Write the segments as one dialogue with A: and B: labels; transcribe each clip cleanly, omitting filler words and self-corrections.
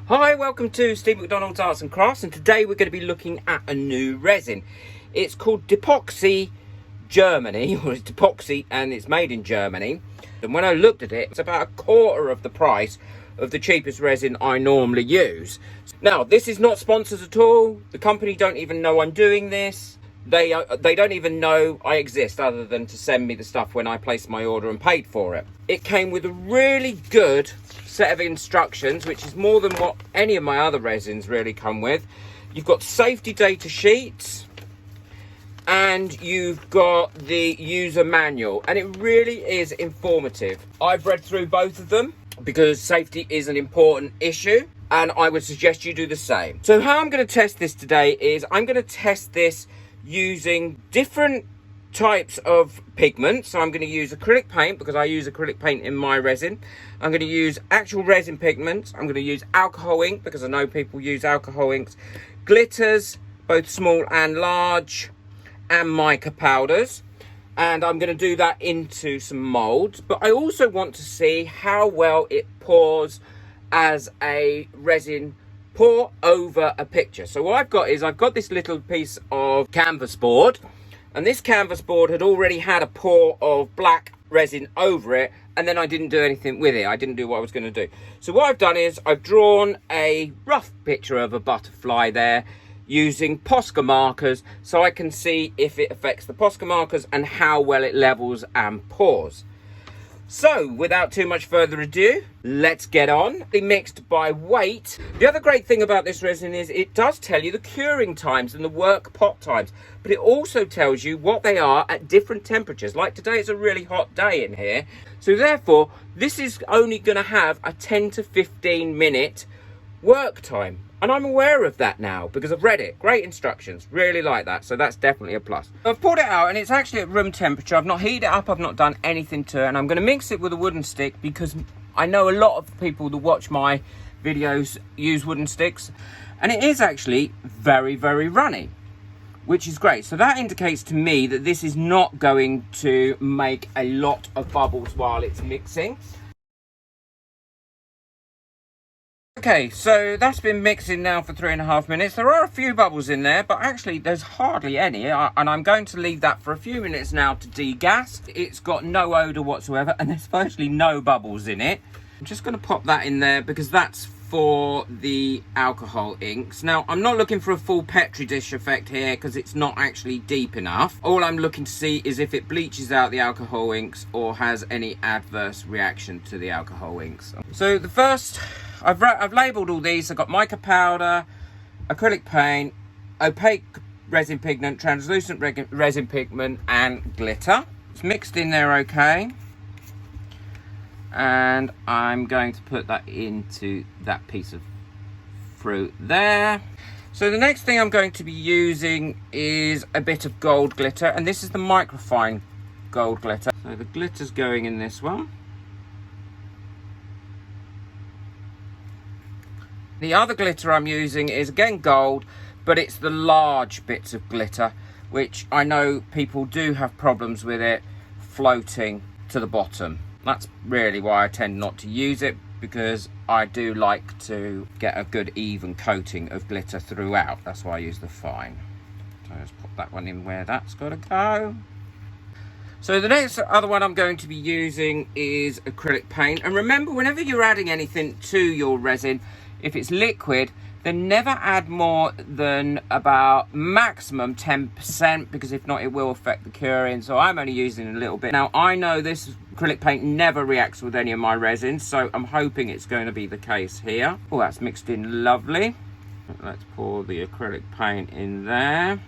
A: Hi, welcome to Steve McDonald's Arts and Crafts, and today we're going to be looking at a new resin. It's called Epoxy Germany, or it's Epoxy and it's made in Germany. And when I looked at it, it's about a quarter of the price of the cheapest resin I normally use. Now, this is not sponsored at all. The company don't even know I'm doing this. They don't even know I exist other than to send me the stuff when I placed my order and paid for it. It came with a really good set of instructions, which is more than what any of my other resins really come with. You've got safety data sheets and you've got the user manual, and it really is informative. I've read through both of them because safety is an important issue, and I would suggest you do the same. So how I'm going to test this today is I'm going to test this using different types of pigments. So I'm going to use acrylic paint because I use acrylic paint in my resin. I'm going to use actual resin pigments. I'm going to use alcohol ink because I know people use alcohol inks, glitters, both small and large, and mica powders. And I'm going to do that into some molds. But I also want to see how well it pours as a resin pour over a picture. So what I've got is I've got this little piece of canvas board, and this canvas board had already had a pour of black resin over it, and then I didn't do anything with it. I didn't do what I was going to do. So what I've done is I've drawn a rough picture of a butterfly there using Posca markers, so I can see if it affects the Posca markers and how well it levels and pours. So, without too much further ado, let's get on. They mixed by weight. The other great thing about this resin is it does tell you the curing times and the work pot times, but it also tells you what they are at different temperatures. Like today, it's a really hot day in here. So therefore, this is only going to have a 10 to 15 minute work time. And I'm aware of that now because I've read it. Great instructions, really like that. So that's definitely a plus. I've poured it out and it's actually at room temperature. I've not heated it up, I've not done anything to it. And I'm going to mix it with a wooden stick because I know a lot of people that watch my videos use wooden sticks. And it is actually very, very runny, which is great. So that indicates to me that this is not going to make a lot of bubbles while it's mixing. Okay, so that's been mixing now for 3.5 minutes. There are a few bubbles in there, but actually there's hardly any. And I'm going to leave that for a few minutes now to degas. It's got no odour whatsoever, and there's virtually no bubbles in it. I'm just going to pop that in there because that's for the alcohol inks. Now, I'm not looking for a full Petri dish effect here because it's not actually deep enough. All I'm looking to see is if it bleaches out the alcohol inks or has any adverse reaction to the alcohol inks. So the first, I've labelled all these. I've got mica powder, acrylic paint, opaque resin pigment, translucent resin pigment, and glitter. It's mixed in there okay. And I'm going to put that into that piece of fruit there. So the next thing I'm going to be using is a bit of gold glitter, and this is the microfine gold glitter. So the glitter's going in this one. The other glitter I'm using is again gold, but it's the large bits of glitter, which I know people do have problems with it floating to the bottom. That's really why I tend not to use it, because I do like to get a good even coating of glitter throughout. That's why I use the fine. So let's pop that one in where that's got to go. So the next other one I'm going to be using is acrylic paint. And remember, whenever you're adding anything to your resin, if it's liquid, then never add more than about maximum 10%, because if not, it will affect the curing. So I'm only using a little bit. Now, I know this acrylic paint never reacts with any of my resins, so I'm hoping it's going to be the case here. Oh, that's mixed in lovely. Let's pour the acrylic paint in there.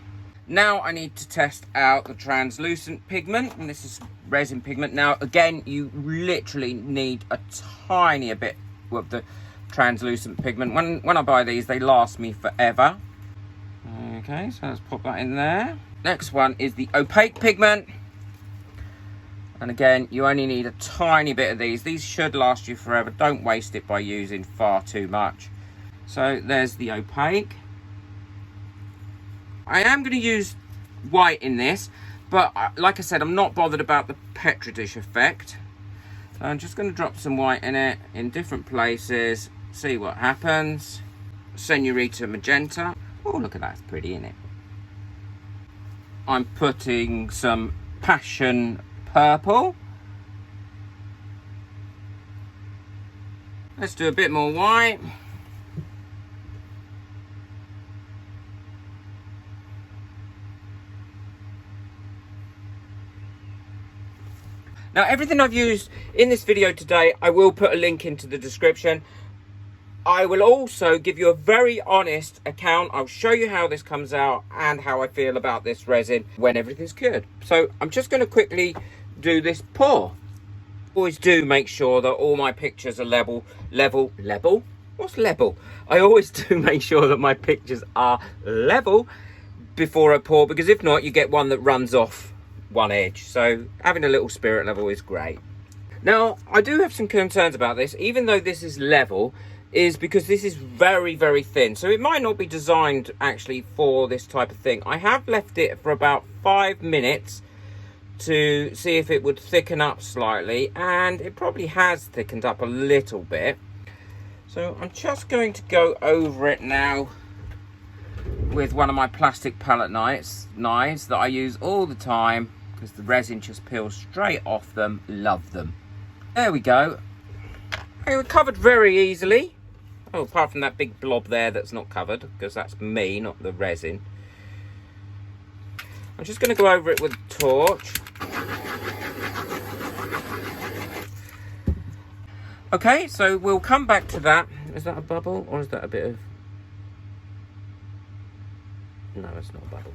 A: Now I need to test out the translucent pigment, and this is resin pigment. Now, again, you literally need a tiny bit of the translucent pigment. When I buy these, they last me forever. Okay, so let's pop that in there. Next one is the opaque pigment, and again, you only need a tiny bit of these. These should last you forever. Don't waste it by using far too much. So there's the opaque. I am going to use white in this, but like I said, I'm not bothered about the Petri dish effect. So I'm just going to drop some white in it in different places, See what happens. Senorita Magenta. Oh, look at that, it's pretty, isn't it? I'm putting some Passion Purple. Let's do a bit more white. Now, everything I've used in this video today, I will put a link into the description. I will also give you a very honest account. I'll show you how this comes out and how I feel about this resin when everything's cured. So I'm just going to quickly do this pour. Always do make sure that all my pictures are level. What's level? I always do make sure that my pictures are level before I pour, because if not, you get one that runs off one edge. So having a little spirit level is great. Now, I do have some concerns about this, even though this is level, is because this is very, very thin. So it might not be designed actually for this type of thing. I have left it for about 5 minutes to see if it would thicken up slightly, and it probably has thickened up a little bit. So I'm just going to go over it now with one of my plastic palette knives that I use all the time, because the resin just peels straight off them. Love them. There we go. They were covered very easily. Oh, apart from that big blob there that's not covered, because that's me, not the resin. I'm just going to go over it with a torch. Okay, so we'll come back to that. Is that a bubble, or is that a bit of... No, it's not a bubble.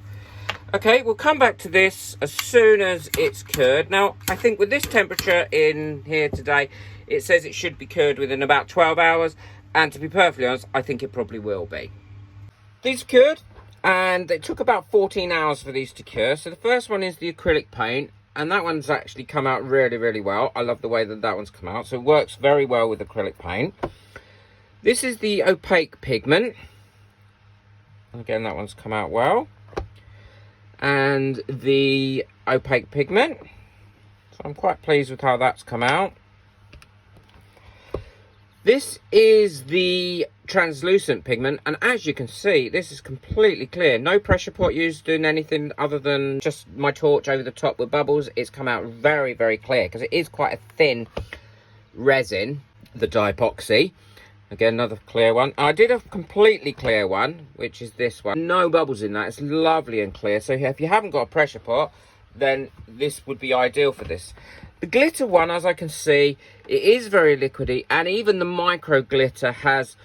A: Okay, we'll come back to this as soon as it's cured. Now, I think with this temperature in here today, it says it should be cured within about 12 hours. And to be perfectly honest, I think it probably will be. These cured, and it took about 14 hours for these to cure. So the first one is the acrylic paint, and that one's actually come out really, really well. I love the way that that one's come out. So it works very well with acrylic paint. This is the opaque pigment. Again, that one's come out well. And the opaque pigment. So I'm quite pleased with how that's come out. This is the translucent pigment, and as you can see, this is completely clear. No pressure pot used doing anything other than just my torch over the top with bubbles. It's come out very, very clear, because it is quite a thin resin, the epoxy. Again, another clear one. I did a completely clear one, which is this one. No bubbles in that. It's lovely and clear. So if you haven't got a pressure pot, then this would be ideal for this. The glitter one, as I can see, it is very liquidy, and even the micro glitter has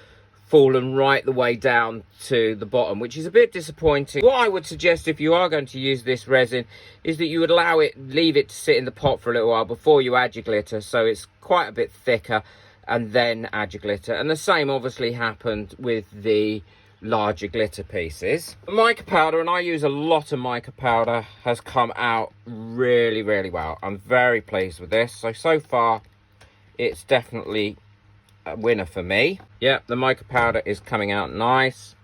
A: fallen right the way down to the bottom, which is a bit disappointing. What I would suggest if you are going to use this resin is that you would leave it to sit in the pot for a little while before you add your glitter, so it's quite a bit thicker, and then add your glitter. And the same obviously happened with the larger glitter pieces. The mica powder, and I use a lot of mica powder, has come out really, really well. I'm very pleased with this. So far, it's definitely a winner for me. Yep, the mica powder is coming out nice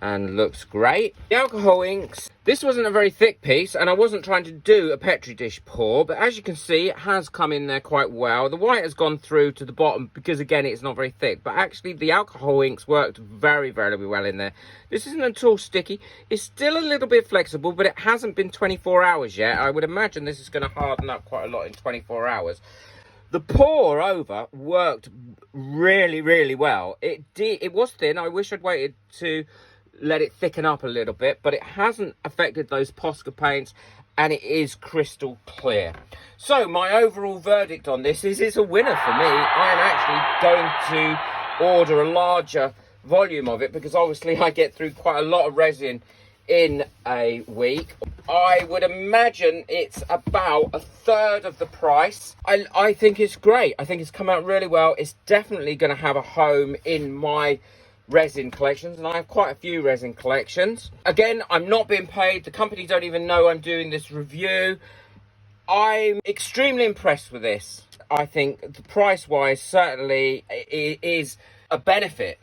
A: and looks great. The alcohol inks, this wasn't a very thick piece, and I wasn't trying to do a Petri dish pour, but as you can see, it has come in there quite well. The white has gone through to the bottom because, again, it's not very thick, but actually the alcohol inks worked very, very well in there. This isn't at all sticky. It's still a little bit flexible, but it hasn't been 24 hours yet. I would imagine this is going to harden up quite a lot in 24 hours. The pour over worked really, really well. It was thin. I wish I'd waited to let it thicken up a little bit, but it hasn't affected those Posca paints, and it is crystal clear. So my overall verdict on this is it's a winner for me. I am actually going to order a larger volume of it, because obviously I get through quite a lot of resin in a week. I would imagine it's about 1/3 of the price. I think it's great. I think it's come out really well. It's definitely going to have a home in my resin collections, and I have quite a few resin collections. Again, I'm not being paid. The company don't even know I'm doing this review. I'm extremely impressed with this. I think the price wise certainly is a benefit.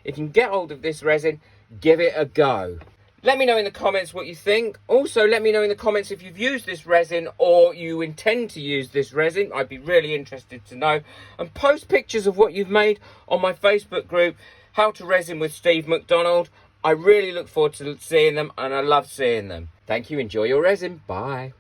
A: If you can get hold of this resin, give it a go. Let me know in the comments what you think. Also, let me know in the comments if you've used this resin or you intend to use this resin. I'd be really interested to know. And post pictures of what you've made on my Facebook group, How to Resin with Steve McDonald. I really look forward to seeing them, and I love seeing them. Thank you. Enjoy your resin. Bye.